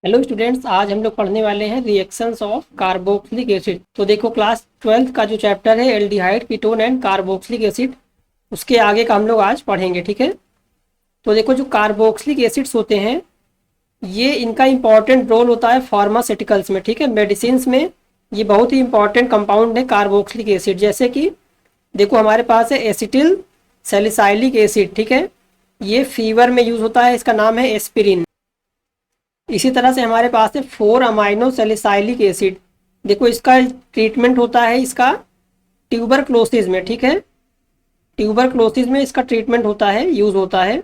Hello students, आज हम लोग पढ़ने वाले हैं रिएक्शंस ऑफ कार्बोक्सिलिक एसिड। तो देखो, क्लास 12th का जो चैप्टर है aldehyde, ketone and carboxylic acid, उसके आगे का हम लोग आज पढ़ेंगे। ठीक है। तो देखो, जो कार्बोक्सिलिक एसिड्स होते हैं, ये इनका इंपॉर्टेंट रोल होता है फार्मास्यूटिकल्स में। ठीक है, मेडिसिन में ये बहुत ही इंपॉर्टेंट कंपाउंड है कार्बोक्सिलिक एसिड। जैसे कि देखो, हमारे पास है एसिटिल सैलिसाइलिक एसिड। ठीक है, ये फीवर में यूज होता है, इसका नाम है एस्पिरिन। इसी तरह से हमारे पास है 4 अमाइनो सैलिसाइलिक एसिड। देखो, इसका ट्रीटमेंट होता है इसका ट्यूबरक्लोसिस में। ठीक है, ट्यूबरक्लोसिस में इसका ट्रीटमेंट होता है, यूज होता है।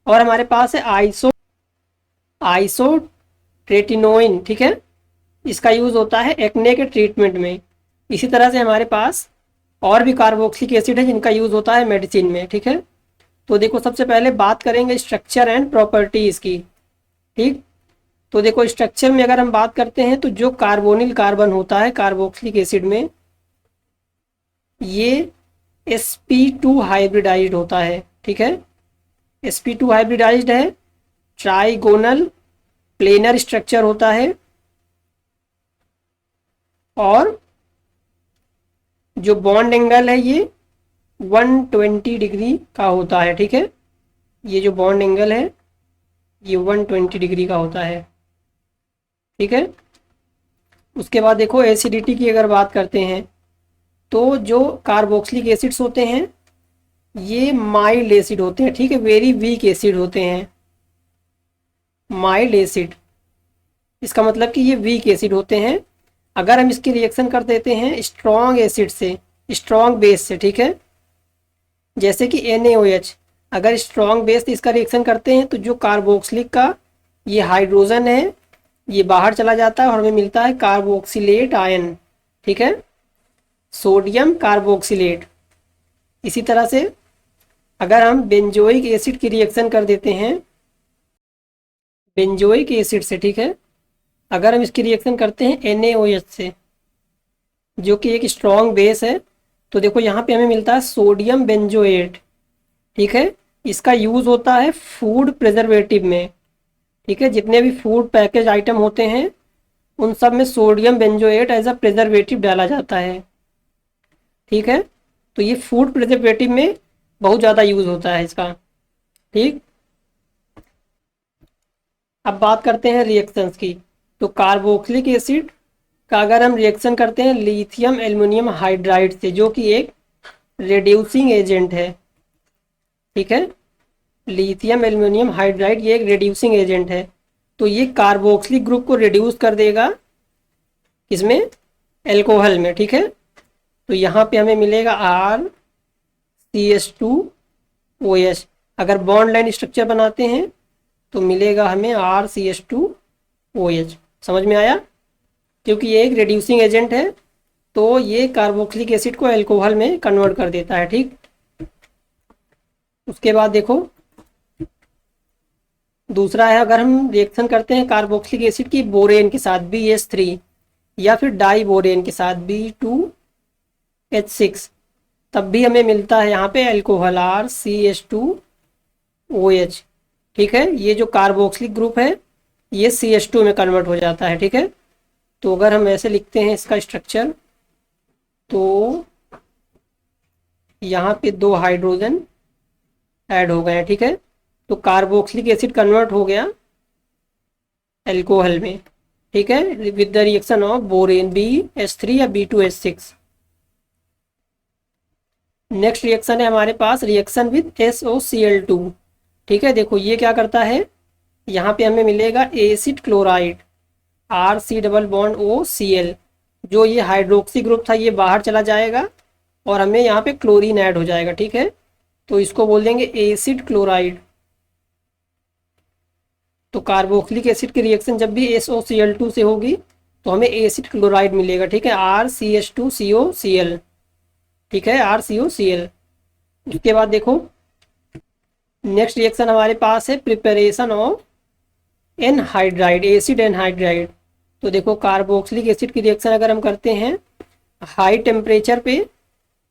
और हमारे पास है आइसोट्रेटिनोइन। ठीक है, इसका यूज होता है एक्ने के ट्रीटमेंट में। इसी तरह से हमारे पास और भी कार्बोक्सिलिक एसिड है जिनका यूज होता है मेडिसिन में। ठीक है, तो देखो, सबसे पहले बात करेंगे स्ट्रक्चर एंड प्रॉपर्टीज की। ठीक, तो देखो, स्ट्रक्चर में अगर हम बात करते हैं तो जो कार्बोनिल कार्बन होता है कार्बोक्सिलिक एसिड में, ये sp2 हाइब्रिडाइज्ड होता है। ठीक है, sp2 हाइब्रिडाइज्ड है, ट्राइगोनल प्लेनर स्ट्रक्चर होता है, और जो बॉन्ड एंगल है ये 120 डिग्री का होता है। ठीक है, ये जो बॉन्ड एंगल है ये 120 डिग्री का होता है। ठीक है, उसके बाद देखो, एसिडिटी की अगर बात करते हैं तो जो कार्बोक्सिलिक एसिड्स होते हैं ये माइल्ड एसिड होते हैं। ठीक है, वेरी वीक एसिड होते हैं। माइल्ड एसिड, इसका मतलब कि ये वीक एसिड होते हैं। अगर हम इसकी रिएक्शन कर देते हैं स्ट्रॉन्ग एसिड से, स्ट्रॉन्ग बेस से, ठीक है, जैसे कि NaOH, अगर स्ट्रॉन्ग बेस इसका रिएक्शन करते हैं तो जो कार्बोक्सिलिक का ये हाइड्रोजन है ये बाहर चला जाता है और हमें मिलता है कार्बोक्सिलेट आयन। ठीक है, सोडियम कार्बोक्सिलेट। इसी तरह से अगर हम बेंजोइक एसिड की रिएक्शन कर देते हैं बेंजोइक एसिड से, ठीक है, अगर हम इसकी रिएक्शन करते हैं NaOH से जो कि एक स्ट्रॉन्ग बेस है, तो देखो यहाँ पे हमें मिलता है सोडियम बेंजोएट। ठीक है, इसका यूज होता है फूड प्रिजर्वेटिव में। ठीक है, जितने भी फूड पैकेज आइटम होते हैं उन सब में sodium benzoate as a preservative डाला जाता है। ठीक है, तो ये फूड प्रिजर्वेटिव में बहुत ज़्यादा यूज होता है इसका। ठीक, अब बात करते हैं रिएक्शंस की। तो कार्बोक्सिलिक एसिड का अगर हम रिएक्शन करते हैं लिथियम एल्युमिनियम हाइड्राइड से, जो कि एक रिड्यूसिंग एजेंट है। ठीक है, लिथियम एल्युमिनियम हाइड्राइड ये एक रिड्यूसिंग एजेंट है, तो ये कार्बोक्सिलिक ग्रुप को रिड्यूस कर देगा किसमें, एल्कोहल में। ठीक है, तो यहाँ पे हमें मिलेगा RCH2OH। अगर बॉन्ड लाइन स्ट्रक्चर बनाते हैं तो मिलेगा हमें RCH2OH। समझ में आया, क्योंकि ये एक रिड्यूसिंग एजेंट है तो ये कार्बोक्सिलिक एसिड को एल्कोहल में कन्वर्ट कर देता है। ठीक, उसके बाद देखो, दूसरा है अगर हम रिएक्शन करते हैं कार्बोक्सिलिक एसिड की बोरेन के साथ BH3, या फिर डाई बोरेन के साथ B2H6, तब भी हमें मिलता है यहाँ पे एल्कोहल RCH2OH। ठीक है, ये जो कार्बोक्सिलिक ग्रुप है ये CH2 में कन्वर्ट हो जाता है। ठीक है, तो अगर हम ऐसे लिखते हैं इसका स्ट्रक्चर, तो यहाँ पे 2 हाइड्रोजन ऐड हो गए हैं। ठीक है, तो कार्बोक्सिलिक एसिड कन्वर्ट हो गया एल्कोहल में। ठीक है, with the reaction of borane BH3 या B2H6। नेक्स्ट रिएक्शन है हमारे पास रिएक्शन विद SOCl2। ठीक है, देखो ये क्या करता है, यहाँ पे हमें मिलेगा acid chloride RC double bond OCl। जो ये हाइड्रोक्सी ग्रुप था ये बाहर चला जाएगा और हमें यहाँ पे क्लोरीन ऐड हो जाएगा। ठीक है, तो इसको बोल देंगे एसिड क्लोराइड। तो कार्बोक्सिलिक एसिड की रिएक्शन जब भी SOCl2 से होगी तो हमें एसिड क्लोराइड मिलेगा। ठीक है, RCH2COCl। ठीक है, RCOCl। उसके बाद देखो, नेक्स्ट रिएक्शन हमारे पास है preparation of anhydride, acid anhydride. तो देखो, कार्बोक्सिलिक एसिड की रिएक्शन अगर हम करते हैं हाई टेम्परेचर पे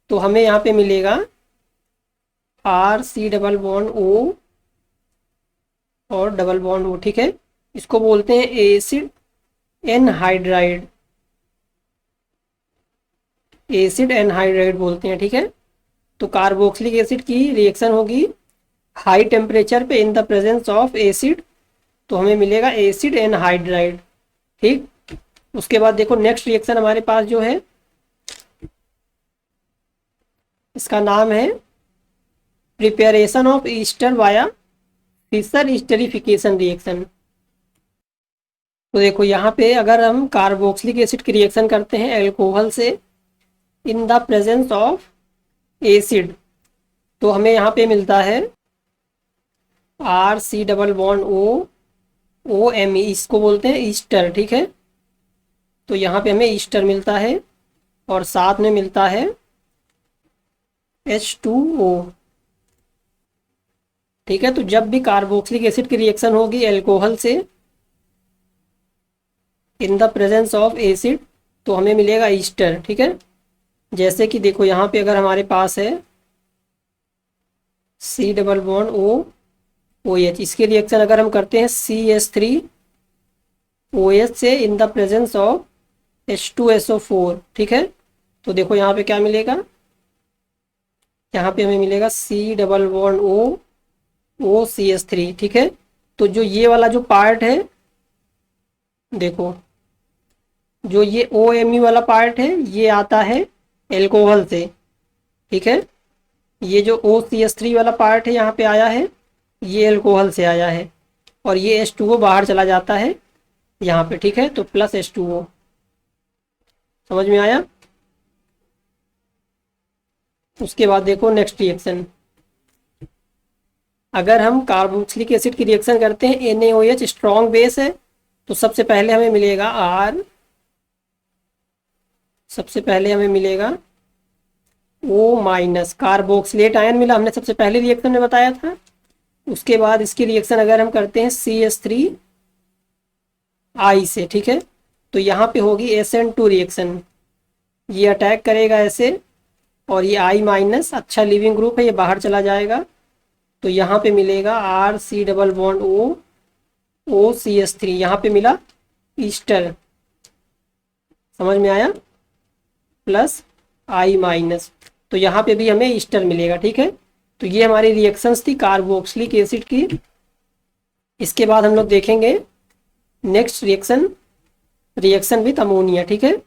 तो हमें यहाँ पे मिलेगा RC डबल बॉन्ड O और डबल बॉन्ड O। ठीक है, इसको बोलते हैं एसिड एनहाइड्राइड, एसिड एनहाइड्राइड बोलते हैं, ठीक है। तो कार्बोक्सिलिक एसिड की रिएक्शन होगी हाई टेम्परेचर पे in the presence of acid, तो हमें मिलेगा एसिड एनहाइड्राइड, ठीक। उसके बाद देखो नेक्स्ट रिएक्शन हमारे पास जो है, इसका नाम है preparation of ester via Fischer esterification reaction. तो देखो यहाँ पे अगर हम कार्बोक्सिलिक एसिड की रिएक्शन करते हैं एल्कोहल से in the presence of acid, तो हमें यहाँ पे मिलता है RC डबल बॉन्ड O इसको बोलते हैं ईस्टर, ठीक है। तो यहाँ पे हमें ईस्टर मिलता है और साथ में मिलता है H2O, ठीक है। तो जब भी कार्बोक्सिलिक एसिड की रिएक्शन होगी एल्कोहल से in the presence of acid, तो हमें मिलेगा ईस्टर, ठीक है। जैसे कि देखो यहाँ पे अगर हमारे पास है C डबल बॉन्ड OH, इसके रिएक्शन अगर हम करते हैं CH3OH से in the presence of H2SO4, ठीक है। तो देखो यहाँ पे क्या मिलेगा, यहाँ पे हमें मिलेगा C डबल बॉन्ड OCH3, ठीक है। तो जो ये वाला जो पार्ट है, देखो जो ये OMe वाला पार्ट है ये आता है एल्कोहल से, ठीक है। ये जो OCH3 वाला पार्ट है यहाँ पे आया है, ये एल्कोहल से आया है, और ये H2O बाहर चला जाता है यहाँ पे, ठीक है। तो प्लस H2O, समझ में आया। उसके बाद देखो नेक्स्ट रिएक्शन, अगर हम कार्बोक्सिलिक एसिड की रिएक्शन करते हैं NaOH स्ट्रॉन्ग बेस है, तो सबसे पहले हमें मिलेगा O- कार्बोक्सिलेट आयन मिला, हमने सबसे पहले रिएक्शन में बताया था। उसके बाद इसकी रिएक्शन अगर हम करते हैं CH3I से, ठीक है। तो यहाँ पे होगी SN2 रिएक्शन, ये अटैक करेगा ऐसे, और ये I- अच्छा लिविंग ग्रुप है, ये बाहर चला जाएगा। तो यहाँ पे मिलेगा RC डबल बॉन्ड OCH3, यहाँ पे मिला ईस्टर, समझ में आया, प्लस I-, तो यहाँ पे भी हमें ईस्टर मिलेगा, ठीक है। तो ये हमारी रिएक्शंस थी कार्बोक्सिलिक एसिड की। इसके बाद हम लोग देखेंगे नेक्स्ट रिएक्शन विथ अमोनिया, ठीक है।